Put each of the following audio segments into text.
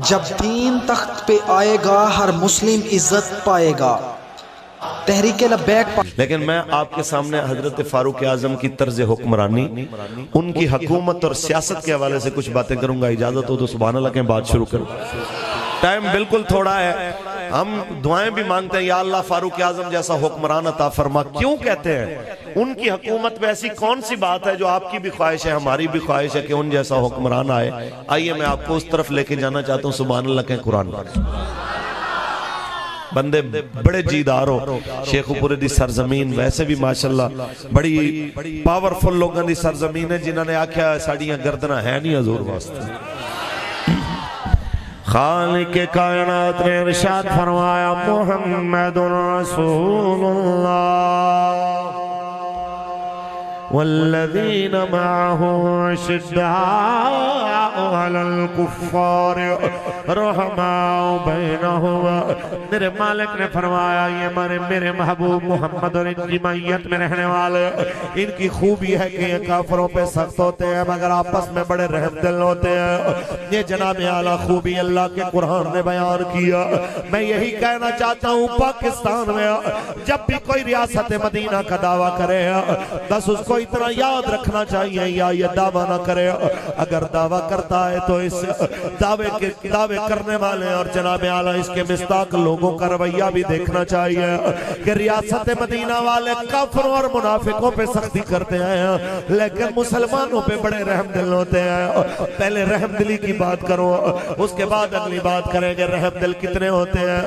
جب دین تخت پہ آئے گا ہر مسلم عزت پائے گا. تحریک لبیک. لیکن میں آپ کے سامنے حضرت فاروق اعظم کی طرز حکمرانی، ان کی حکومت اور سیاست کے حوالے سے کچھ باتیں کروں گا. اجازت ہو تو سبحان اللہ کے بات شروع کروں. ٹائم بالکل تھوڑا ہے، ہم دعائیں بھی مانگتے ہیں یا اللہ فاروق اعظم جیسا حکمران عطا فرما. کیوں کہتے ہیں؟ ان کی حکومت میں ایسی کون سی بات ہے جو آپ کی بھی خواہش ہے، ہماری بھی خواہش ہے کہ ان جیسا حکمران آئے. آئیے میں آپ کو اس طرف لے کے جانا چاہتا ہوں. سبحان اللہ کے قرآن بندے بڑے جیدار ہو. شیخ پورے دی سرزمین ویسے بھی ماشاءاللہ بڑی پاورفل لوگوں دی سرزمین ہے جنہوں نے آکھیا ساڑیاں گردنہ ہے نہیں حضور واسطے. خالق کائنات نے ارشاد فرمایا محمد رسول اللہ والذین معه شداء علی الکفار رحماء بینہم. میرے مالک نے فرمایا یہ میرے محبوب محمد اور ان کی معیت میں رہنے والے، ان کی خوبی ہے کہ یہ کافروں پہ سخت ہوتے ہیں مگر آپس میں بڑے رحم دل ہوتے ہیں. یہ جناب اعلیٰ خوبی اللہ کے قرآن نے بیان کیا. میں یہی کہنا چاہتا ہوں پاکستان میں جب بھی کوئی ریاست مدینہ کا دعویٰ کرے بس اس کو اتنا یاد رکھنا چاہیے یا یہ دعویٰ نہ کرے. اگر دعویٰ کرتا ہے تو اس دعوے کرنے والے اور جناب اعلیٰ اس کے مستاق لوگوں کا رویہ بھی دیکھنا چاہیے کہ ریاست مدینہ والے کافروں اور منافقوں پہ سختی کرتے ہیں لیکن مسلمانوں پہ بڑے رحم دل ہوتے ہیں. پہلے رحم دلی کی بات کرو، اس کے بعد اگلی بات کریں گے رحم دل کتنے ہوتے ہیں.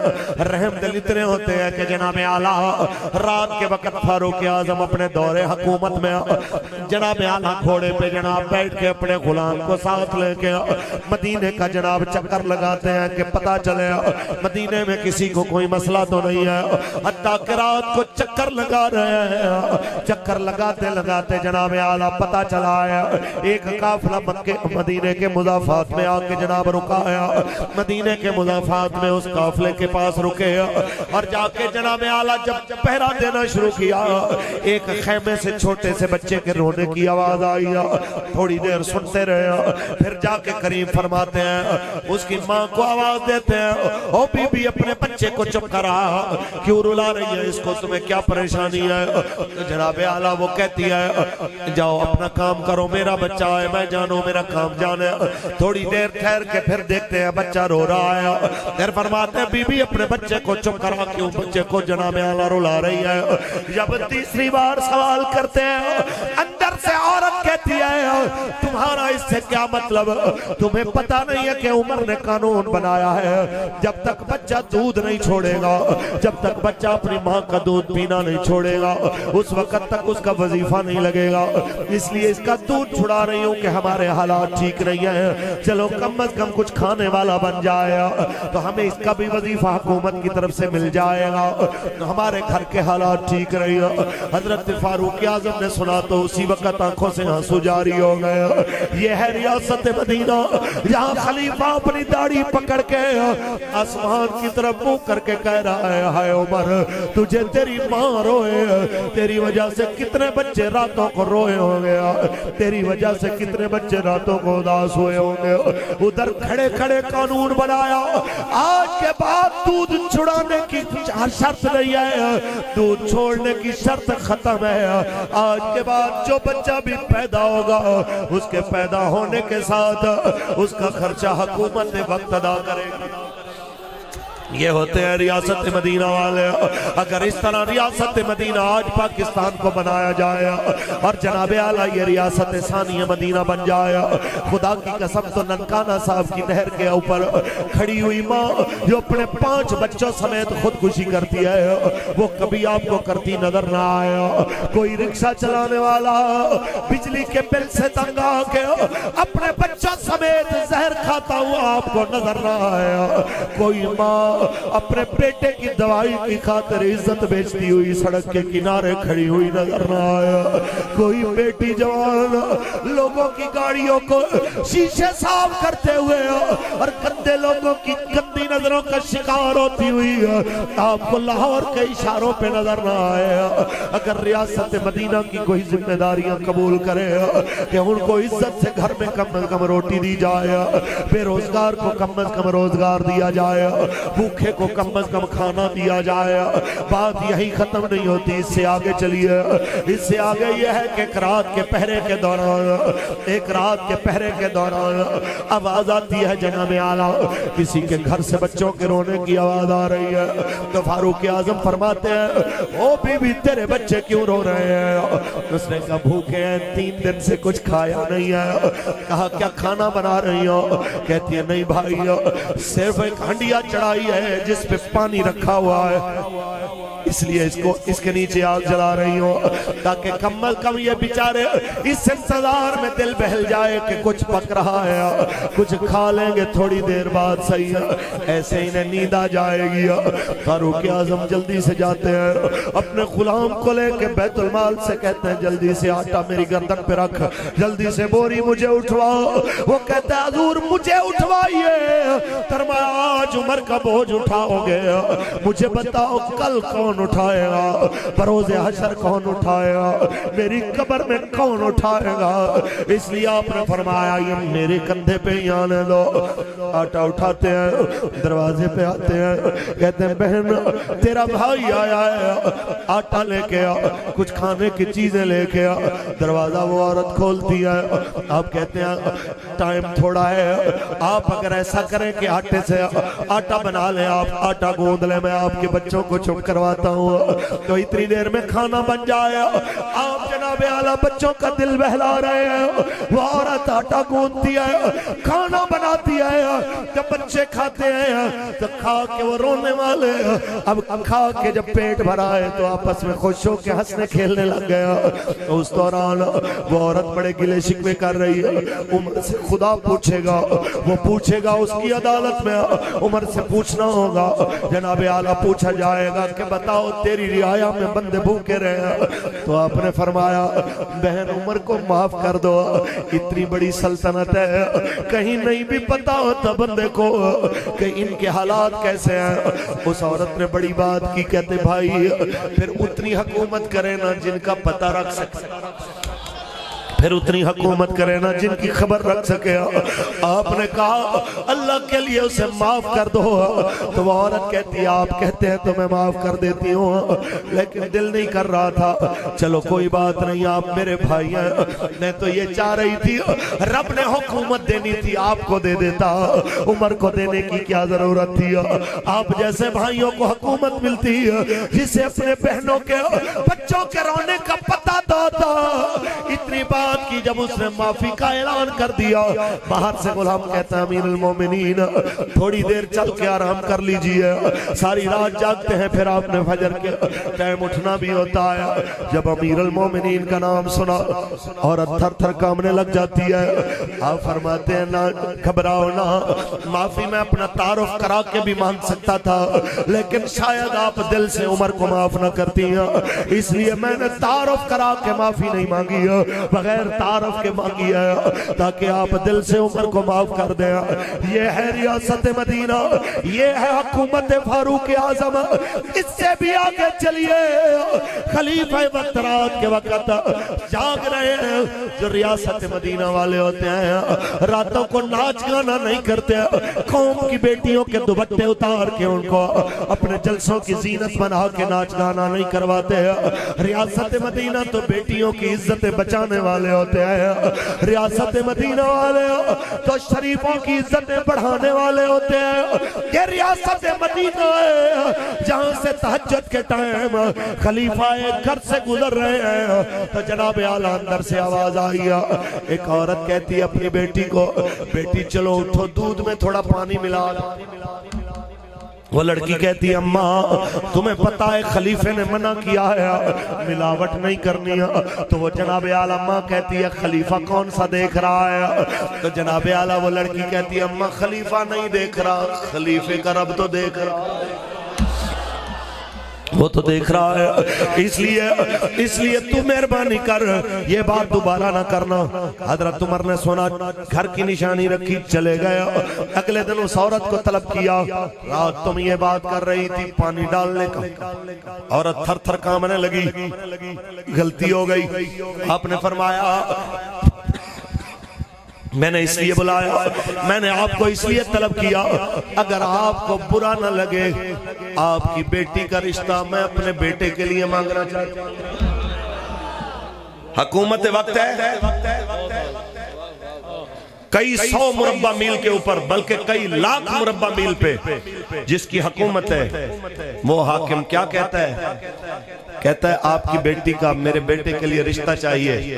رحم دل اتنے ہوتے ہیں کہ جناب اعلیٰ رات کے وقت فاروق اعظم اپنے دور حکومت میں جناب اعلیٰ گھوڑے پہ جناب بیٹھ کے اپنے غلام کو ساتھ لے کے مدینے کا جناب چکر لگاتے ہیں کہ پتہ چلے مدینے میں کسی کو کوئی مسئلہ تو نہیں ہے. حتیٰ کہ رات کو چکر لگا رہے ہیں، چکر لگاتے لگاتے جناب اعلیٰ پتہ چلا ہے ایک قافلہ مدینے کے مضافات میں آ کے جناب رکا ہے. مدینے کے مضافات میں اس قافلے کے پاس رکے اور جا کے جناب اعلیٰ جب پہرا دینا شروع کیا ایک خیمے سے چھوٹے سے بچے کے رونے کی آواز آئی. تھوڑی دیر سنتے رہے، پھر جا کے کریم فرماتے ہیں اس کی ماں کو آواز دیتے ہیں او بی بی اپنے بچے کو چپ کرا، کیوں رلا رہی ہے، اس کو تمہیں کیا پریشانی ہے؟ جناب اعلیٰ وہ کہتی ہے جاؤ اپنا کام کرو، میرا بچہ ہے میں جانو میرا کام جانے. تھوڑی دیر ٹھہر کے پھر دیکھتے ہیں بچہ رو رہا ہے. پھر فرماتے ہیں بی بی اپنے بچے کو چپ کرا، کیوں بچے کو جناب اعلیٰ رلا رہی ہے. جب تیسری بار سوال کرتے ہیں اندر سے عورت کہتی ہے تمہارا اس سے کیا مطلب؟ تمہیں پتہ نہیں ہے کہ عمر نے قانون بنایا ہے جب تک بچہ دودھ نہیں چھوڑے گا، جب تک بچہ اپنی ماں کا دودھ پینا نہیں چھوڑے گا اس وقت تک اس کا وظیفہ نہیں لگے گا. اس لیے اس کا دودھ چھڑا رہی ہوں کہ ہمارے حالات ٹھیک نہیں ہیں، چلو کم از کم کچھ کھانے والا بن جائے تو ہمیں اس کا بھی وظیفہ حکومت کی طرف سے مل جائے گا، ہمارے گھر کے حالات ٹھیک رہی گا. حضرت فاروق اعظم نے سنا تو اسی وقت آنکھوں سے آنسو جاری ہو گئے. یہ ہے ریاست مدینہ جہاں خلیفہ اپنی داڑھی پکڑ کے آسمان کی طرف منہ کر کے کہہ رہا ہے ہائے عمر تجھے تیری ماں روئے، تیری وجہ سے کتنے بچے راتوں کو روئے ہوں گے، تیری وجہ سے کتنے بچے راتوں کو اداس ہوئے ہوں گے. ادھر کھڑے کھڑے قانون بنایا آج کے بعد دودھ چھڑانے کی شرط نہیں ہے، دودھ چھوڑنے کی شرط ختم ہے. آج کے بعد جو بچہ بھی پیدا ہوگا اس کے پیدا ہونے کے ساتھ اس کا خرچہ حکومت وقت ادا کرے گا. یہ ہوتے ہیں ریاست مدینہ والے. اگر اس طرح ریاست مدینہ آج پاکستان کو بنایا جائے اور جناب اعلیٰ یہ ریاست ثانیہ مدینہ بن جائے، خدا کی قسم تو ننکانہ صاحب کی نہر کے اوپر کھڑی ہوئی ماں جو اپنے 5 بچوں سمیت خودکشی کرتی ہے وہ کبھی آپ کو کرتی نظر نہ آیا. کوئی رکشہ چلانے والا بجلی کے بل سے تنگ آ کے اپنے بچوں سمیت زہر کھاتا ہوا آپ کو نظر نہ آیا. کوئی ماں اپنے بیٹے کی دوائی کی خاطر عزت بیچتی ہوئی سڑک کے کنارے کھڑی ہوئی نظر نہ آیا۔ کوئی بیٹی جوان لوگوں کی گاڑیوں کو شیشے صاف کرتے ہوئے اور گندے لوگوں کی گندی نظروں کا شکار ہوتی ہوئی آپ کو لاہور کے اشاروں پہ نظر نہ آئے۔ اگر ریاست مدینہ کی کوئی ذمہ داریاں قبول کرے کہ ان کو عزت سے گھر میں کم از کم روٹی دی جائے، بے روزگار کو کم از کم روزگار دیا جائے، بھوکے کو کم از کم کھانا دیا جائے، بات یہی ختم نہیں ہوتی۔ اس سے آگے چلیے، اس سے آگے یہ ہے کہ ایک رات کے پہرے کے دوران آواز آتی ہے جناب اعلیٰ کسی کے گھر سے بچوں کے رونے کی آواز آ رہی ہے تو فاروق اعظم فرماتے ہیں او بی بی تیرے بچے کیوں رو رہے ہیں؟ اس نے کہا بھوکے ہیں، 3 دن سے کچھ کھایا نہیں ہے۔ کہا کیا کھانا بنا رہی ہو؟ کہتی ہے نہیں بھائی، صرف ایک ہنڈیا چڑھائی ہے جس پہ پانی رکھا ہوا ہے، اس لیے اس کے نیچے آگ جلا رہی ہوں تاکہ کم از کم یہ بیچارے اس انتظار میں دل بہل جائے کہ کچھ پک رہا ہے، کچھ کھا لیں گے تھوڑی دیر بعد، صحیح ہے ایسے انہیں نیند آ جائے گی۔ فاروق اعظم جلدی سے جاتے ہیں، اپنے غلام کو لے کے بیت المال سے کہتے ہیں جلدی سے آٹا میری گردن پہ رکھ، جلدی سے بوری مجھے اٹھوا۔ وہ کہتا ہے حضور مجھے اٹھوائیے، فرمایا آج عمر کا بوجھ اٹھاؤ گے، مجھے بتاؤ کل کون اٹھائے گا، بروز حشر کون اٹھائے گا، میری قبر میں کون اٹھائے گا؟ اس لیے آپ نے فرمایا یہ میرے کندھے پہ ہی آنے دو۔ آٹا اٹھاتے ہیں، دروازے پہ آتے ہیں، کہتے ہیں بہن تیرا بھائی آیا ہے، آٹا لے کے آ، کچھ کھانے کی چیزیں لے کے آ۔ دروازہ وہ عورت کھولتی ہے، آپ کہتے ہیں ٹائم تھوڑا ہے، آپ اگر ایسا کریں کہ آٹے سے آٹا بنا لیں، آپ آٹا گوندھ لیں، میں آپ کے بچوں کو چپ کرواتا ہوں تو اتنی دیر میں کھانا بن جائے۔ آپ جناب اعلیٰ بچوں کا دل بہلا رہے ہیں، وہ عورت آٹا گوندتی ہے، کھانا بناتی ہے، جب بچے کھاتے ہیں تو کھا کے وہ رونے والے، اب کھا کے جب پیٹ بھرا ہے تو آپس میں خوش ہو کے ہنسنے کھیلنے لگ گیا۔ تو اس دوران وہ عورت بڑے گلے شکوے کر رہی ہے، عمر سے خدا پوچھے گا، وہ پوچھے گا اس کی عدالت میں، عمر سے پوچھنا ہوگا، جناب اعلیٰ پوچھا جائے گا کہ بتاؤ تیری رعایا میں بندے بھوکے رہے ہیں، تو آپ نے فرمایا بہن عمر کو معاف کر دو، اتنی بڑی سلطنت ہے، کہیں نہیں بھی پتا ہوتا بندے کو کہ ان کے حالات کیسے ہیں۔ اس عورت نے بڑی بات کی، کہتے بھائی پھر اتنی حکومت کرے نا جن کا پتہ رکھ سکتے، پھر اتنی حکومت کرے نا جن کی خبر رکھ سکے۔ آپ نے کہا اللہ کے لیے اسے معاف کر دو، تو وہ عورت کہتی ہے آپ کہتے ہیں تو میں معاف کر دیتی ہوں، لیکن دل نہیں کر رہا تھا۔ چلو کوئی بات نہیں، آپ میرے بھائی ہیں، میں تو یہ چاہ رہی تھی رب نے حکومت دینی تھی آپ کو دے دیتا، عمر کو دینے کی کیا ضرورت تھی؟ آپ جیسے بھائیوں کو حکومت ملتی جسے اپنے بہنوں کے بچوں کے رونے کا پتہ تھا۔ اتنی بات کی جب اس نے معافی کا اعلان کر دیا، باہر سے غلام کہتا ہے امیر المومنین تھوڑی دیر چل کے آرام کر لیجئے، ساری رات جاگتے ہیں، پھر آپ نے فجر کے ٹائم اٹھنا بھی ہوتا ہے۔ جب امیر المومنین کا نام سنا عورت تھر تھر کامنے لگ جاتی ہے۔ آپ فرماتے ہیں نہ گھبراؤ، نہ معافی میں اپنا تعارف کرا کے بھی مانگ سکتا تھا، لیکن شاید آپ دل سے عمر کو معاف نہ کرتی ہیں، اس لیے میں نے تعارف کرا کے معافی نہیں مانگی، بغیر تعارف کے مانگی ہے تاکہ آپ دل سے عمر کو معاف کر دیں۔ یہ ہے ریاست مدینہ، یہ ہے حکومت فاروق اعظم۔ اس سے بھی آگے چلیے، خلیفہ وقت رات کے وقت جاگ رہے ہیں، جو ریاست مدینہ والے ہوتے ہیں راتوں کو ناچ گانا نہیں کرتے، قوم کی بیٹیوں کے دوپٹے اتار کے ان کو اپنے جلسوں کی زینت بنا کے ناچ گانا نہیں کرواتے۔ ریاست مدینہ تو بیٹیوں کی عزت بچانے والے ہوتے ہیں، ریاست مدینہ والے تو شریفوں کی عزتیں بڑھانے والے ہوتے ہیں۔ یہ ریاست مدینہ ہے جہاں سے تہجد کے ٹائم خلیفہ ایک گھر سے گزر رہے ہیں تو جناب اعلیٰ اندر سے آواز آئی ہے، ایک عورت کہتی ہے اپنی بیٹی کو بیٹی چلو اٹھو دودھ میں تھوڑا پانی ملا۔ وہ لڑکی کہتی ہے اماں تمہیں پتا ہے خلیفے نے منع کیا ہے ملاوٹ نہیں کرنی ہے، تو وہ جناب اعلیٰ اماں کہتی ہے خلیفہ کون سا دیکھ رہا ہے؟ تو جناب اعلیٰ وہ لڑکی کہتی ہے اماں خلیفہ نہیں دیکھ رہا، خلیفے کا رب تو دیکھ رہا، وہ تو دیکھ رہا ہے، اس لیے تو مہربانی کر یہ بات دوبارہ نہ کرنا۔ حضرت عمر نے سنا، گھر کی نشانی رکھی، چلے گیا۔ اگلے دن اس عورت کو طلب کیا، رات تم یہ بات کر رہی تھی پانی ڈالنے کا۔ عورت تھر تھر کانپنے لگی، غلطی ہو گئی۔ آپ نے فرمایا میں نے اس لیے بلایا، میں نے آپ کو اس لیے طلب کیا، اگر آپ کو برا نہ لگے آپ کی بیٹی کا رشتہ میں اپنے بیٹے کے لیے مانگنا چاہتا ہوں۔ حکومت وقت ہے، کئی 100 مربع میل کے اوپر بلکہ کئی لاکھ مربع میل پہ جس کی حکومت ہے، وہ حاکم کیا کہتا ہے؟ کہتا ہے آپ کی بیٹی کا میرے بیٹے کے لیے رشتہ چاہیے،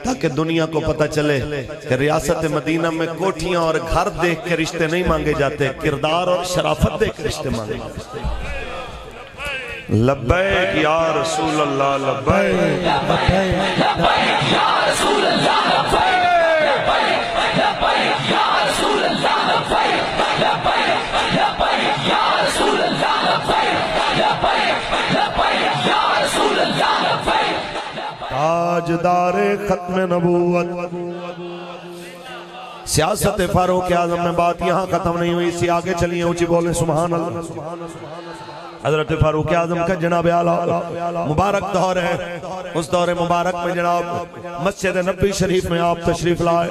تاکہ دنیا کو پتہ چلے کہ ریاست مدینہ میں کوٹھیاں اور گھر دیکھ کے رشتے نہیں مانگے جاتے، کردار اور شرافت دیکھ کے رشتے مانگے جاتے۔ لبیک یا رسول اللہ، لبیک لبیک یا رسول اللہ، لبیک لبیک یا رسول اللہ، لبیک لبیک لبیک یا رسول اللہ، لبیک لبیک لبیک یا رسول اللہ، لبیک تاجدار ختم نبوت۔ سیاست فاروق اعظم میں بات یہاں ختم نہیں ہوئی، اسی آگے چلیے، اونچی بولیں سبحان اللہ۔ حضرت فاروق اعظم کا جناب اعلیٰ مبارک دور ہے، اس دور مبارک میں جناب مسجد نبی شریف میں آپ تشریف لائے،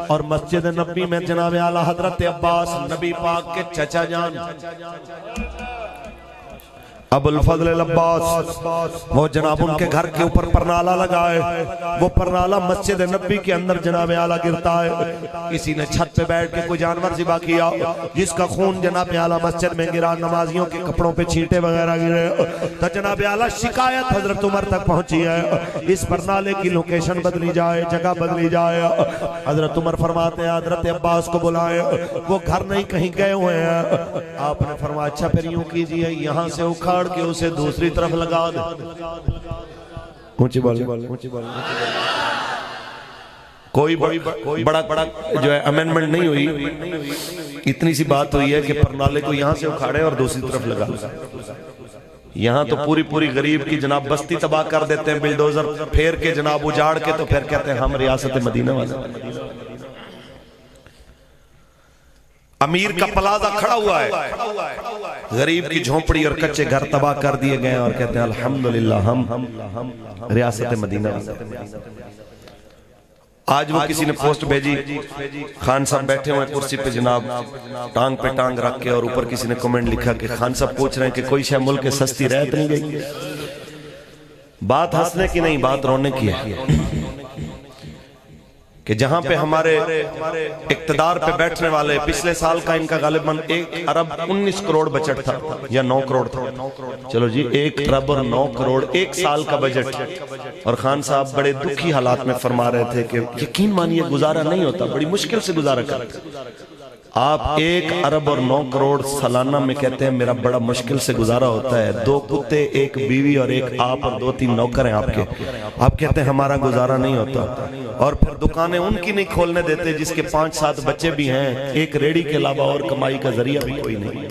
اور مسجد نبی میں جناب اعلیٰ حضرت عباس نبی پاک کے چچا جان ابو الفضل العباس، وہ جناب ان کے گھر کے اوپر پرنالہ لگائے، وہ پرنالہ مسجد نبی کے اندر جناب اعلیٰ گرتا ہے۔ کسی نے چھت پہ بیٹھ کے کوئی جانور ذبح کیا، جس کا خون جناب اعلیٰ مسجد میں گرا، نمازیوں کے کپڑوں پہ چھینٹے وغیرہ گرے، تو جناب اعلیٰ شکایت حضرت عمر تک پہنچی ہے، اس پرنالے کی لوکیشن بدلی جائے، جگہ بدلی جائے۔ حضرت عمر فرماتے ہیں حضرت عباس کو بلائے، وہ گھر نہیں کہیں گئے ہوئے ہیں۔ آپ نے فرمایا اچھا پھر یوں کیجئے، یہاں سے اکھاڑ کہ اسے دوسری طرف لگا دے۔ اونچی بولیں، کوئی بڑا جو ہے امینڈمنٹ نہیں ہوئی، اتنی سی بات ہوئی ہے کہ پرنالے کو یہاں سے اکھاڑے اور دوسری طرف لگا دے۔ یہاں تو پوری غریب کی جناب بستی تباہ کر دیتے ہیں، بلڈوزر پھیر کے جناب اجاڑ کے، تو پھر کہتے ہیں ہم ریاست مدینہ والے۔ امیر کا پلازہ کھڑا ہوا ہے، غریب کی جھونپڑی اور کچے گھر تباہ کر دیے گئے، اور کہتے ہیں الحمدللہ ہم ریاست مدینہ۔ آج وہ کسی نے پوسٹ بھیجی، خان صاحب بیٹھے ہوئے کرسی پہ جناب ٹانگ پہ ٹانگ رکھ کے، اور اوپر کسی نے کمنٹ لکھا کہ خان صاحب پوچھ رہے ہیں کہ کوئی شے ملک کے سستی رہت نہیں گئی۔ بات ہنسنے کی نہیں، بات رونے کی ہے کہ جہاں پہ ہمارے اقتدار پہ بیٹھنے والے، پچھلے سال کا ان کا غالباً 1 ارب 19 کروڑ بجٹ تھا یا 9 کروڑ تھا، چلو جی 1 ارب اور 9 کروڑ ایک سال کا بجٹ، اور خان صاحب بڑے دکھی حالات میں فرما رہے تھے کہ یقین مانیے گزارا نہیں ہوتا، بڑی مشکل سے گزارا کرتے۔ آپ 1 ارب اور 9 کروڑ سالانہ میں کہتے ہیں میرا بڑا مشکل سے گزارا ہوتا ہے، 2 کتے، 1 بیوی اور 1 آپ اور 2-3 نوکر ہیں آپ کے، آپ کہتے ہیں ہمارا گزارا نہیں ہوتا، اور پھر دکانیں ان کی نہیں کھولنے دیتے جس کے 5-7 بچے بھی ہیں، ایک ریڑی کے علاوہ اور کمائی کا ذریعہ بھی کوئی نہیں،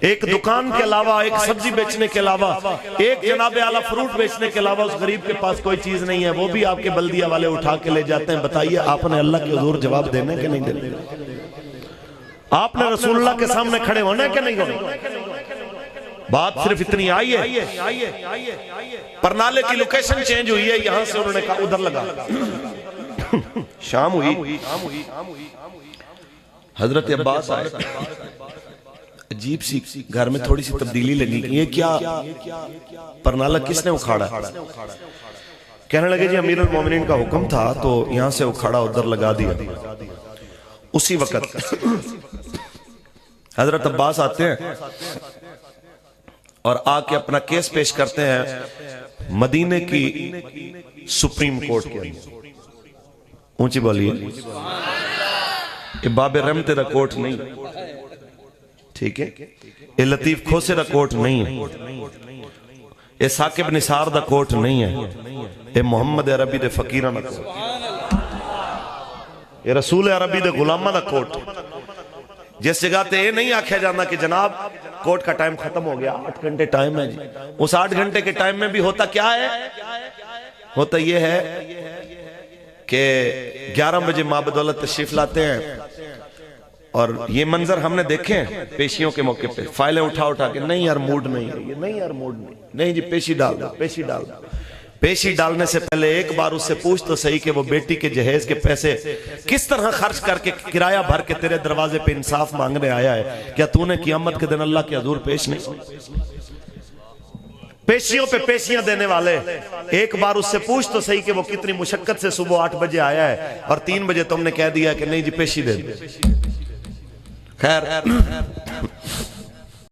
ایک دکان کے علاوہ، ایک سبزی بیچنے کے علاوہ، ایک جناب اعلیٰ فروٹ بیچنے کے علاوہ اس غریب کے پاس کوئی چیز نہیں ہے، وہ بھی آپ کے بلدیہ والے اٹھا کے لے جاتے ہیں۔ بتائیے آپ نے اللہ کے حضور جواب دینے کہ نہیں دینے؟ آپ نے رسول اللہ کے سامنے کھڑے ہونے کہ نہیں ہونے؟ بات صرف اتنی آئی ہے، پرنالے کی لوکیشن چینج ہوئی ہے، یہاں سے انہوں نے کہا ادھر لگا، شام ہوئی، حضرت عباس آئے، عجیب سی گھر میں تھوڑی سی تبدیلی لگی، یہ کیا پرنالہ کس نے اکھاڑا؟ کہنے لگے جی امیر المومنین کا حکم تھا تو یہاں سے اکھاڑا ادھر لگا دیا۔ اسی وقت حضرت عباس آتے ہیں اور آ کے اپنا کیس پیش کرتے ہیں مدینے کی سپریم کورٹ کے اندر۔ اونچی بولیے، یہ باب رحمت دا کوٹ نہیں، ٹھیک ہے، یہ لطیف کھوسے دا کوٹ نہیں ہے، یہ ثاقب نثار دا کوٹ نہیں ہے، یہ محمد عربی دے فقیران دا کوٹ، یہ رسول عربی دے غلامہ دا کوٹ۔ جس جگہ تے یہ نہیں آکھیا جانا کہ جناب کوٹ کا ٹائم ختم ہو گیا، 8 گھنٹے ٹائم ہے جی، اس 8 گھنٹے کے ٹائم میں بھی ہوتا کیا ہے؟ ہوتا یہ ہے کہ 11 بجے ماں بدولت تشریف لاتے ہیں، اور یہ منظر ہم نے دیکھے ہیں پیشیوں کے موقع پہ، فائلیں اٹھا کے نہیں یار موڈ نہیں ہے، یہ نہیں یار موڈ نہیں جی، پیشی ڈال دو، پیشی ڈال دو۔ پیشی ڈالنے سے پہلے ایک بار اس سے پوچھ تو صحیح کہ وہ بیٹی کے جہیز کے پیسے کس طرح خرچ کر کے کرایہ بھر کے تیرے دروازے پہ انصاف مانگنے آیا ہے، کیا تو نے قیامت کے دن اللہ کے حضور پیش نہیں؟ پیشیوں پہ پیشیاں دینے والے ایک بار اس سے پوچھ تو صحیح کہ وہ کتنی مشقت سے صبح 8 بجے آیا ہے اور 3 بجے تم نے کہہ دیا کہ نہیں جی پیشی دے دو۔ خیر